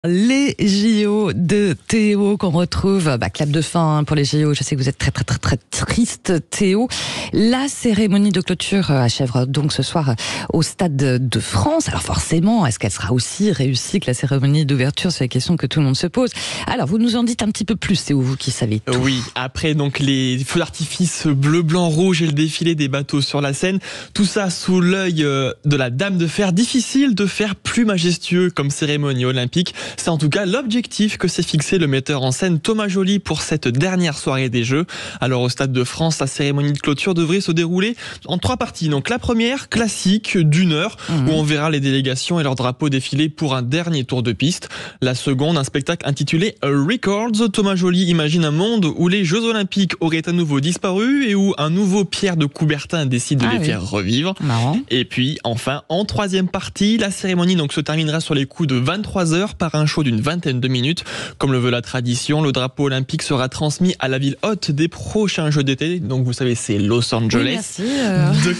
Les JO de Théo qu'on retrouve, clap de fin pour les JO. Je sais que vous êtes très triste, Théo. La cérémonie de clôture achèvera donc ce soir au Stade de France. Alors forcément, est-ce qu'elle sera aussi réussie que la cérémonie d'ouverture? C'est la question que tout le monde se pose. Alors vous nous en dites un petit peu plus, Théo, vous qui savez tout. Oui, après donc les feux d'artifice bleu, blanc, rouge et le défilé des bateaux sur la Seine, tout ça sous l'œil de la Dame de Fer. Difficile de faire plus majestueux comme cérémonie olympique. C'est en tout cas l'objectif que s'est fixé le metteur en scène Thomas Joly pour cette dernière soirée des Jeux. Alors au Stade de France, la cérémonie de clôture devrait se dérouler en 3 parties. Donc la première, classique, d'1 heure, où on verra les délégations et leurs drapeaux défiler pour un dernier tour de piste. La seconde, un spectacle intitulé Records. Thomas Joly imagine un monde où les Jeux Olympiques auraient à nouveau disparu et où un nouveau Pierre de Coubertin décide de les faire revivre. Marrant. Et puis enfin, en 3e partie, la cérémonie donc se terminera sur les coups de 23h par un show d'une vingtaine de minutes. Comme le veut la tradition, le drapeau olympique sera transmis à la ville hôte des prochains Jeux d'été. Donc vous savez, c'est Los Angeles. Oui, De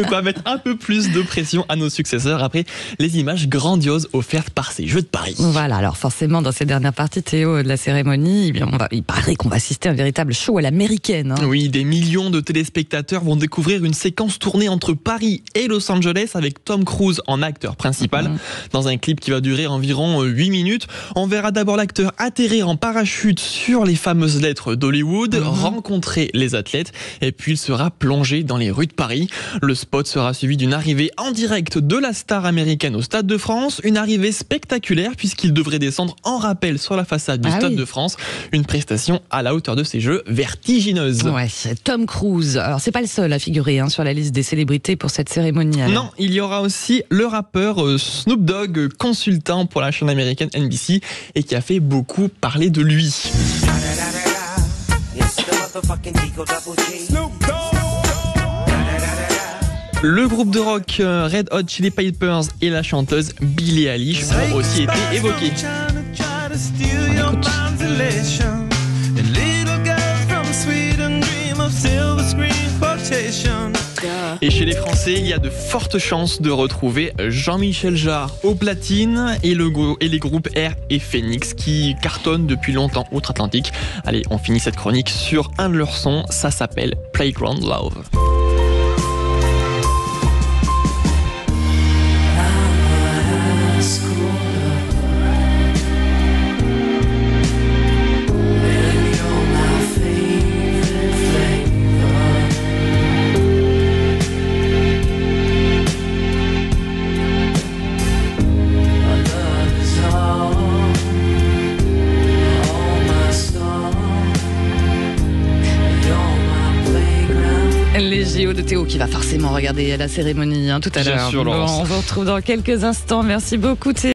quoi mettre un peu plus de pression à nos successeurs après les images grandioses offertes par ces Jeux de Paris. Voilà, alors forcément dans ces dernières parties, Théo, de la cérémonie, il paraît qu'on va assister à un véritable show à l'américaine. Oui, des millions de téléspectateurs vont découvrir une séquence tournée entre Paris et Los Angeles avec Tom Cruise en acteur principal. Dans un clip qui va durer environ 8 minutes, on verra d'abord l'acteur atterrir en parachute sur les fameuses lettres d'Hollywood, rencontrer les athlètes, et puis il sera plongé dans les rues de Paris. Le spot sera suivi d'une arrivée en direct de la star américaine au Stade de France, une arrivée spectaculaire puisqu'il devrait descendre en rappel sur la façade du Stade de France, une prestation à la hauteur de ces Jeux vertigineuse. Ouais, Tom Cruise, alors c'est pas le seul à figurer sur la liste des célébrités pour cette cérémonie. Alors. Non, il y aura aussi le rappeur Snoop Dogg, consultant pour la chaîne américaine NBC et qui a fait beaucoup parler de lui. Le groupe de rock Red Hot Chili Peppers et la chanteuse Billie Eilish ont aussi été évoqués. Et chez les Français, il y a de fortes chances de retrouver Jean-Michel Jarre au platine et les groupes R et Phoenix qui cartonnent depuis longtemps outre-Atlantique. Allez, on finit cette chronique sur un de leurs sons, ça s'appelle Playground Love. Les JO de Théo qui va forcément regarder la cérémonie tout à l'heure. On vous retrouve dans quelques instants. Merci beaucoup Théo.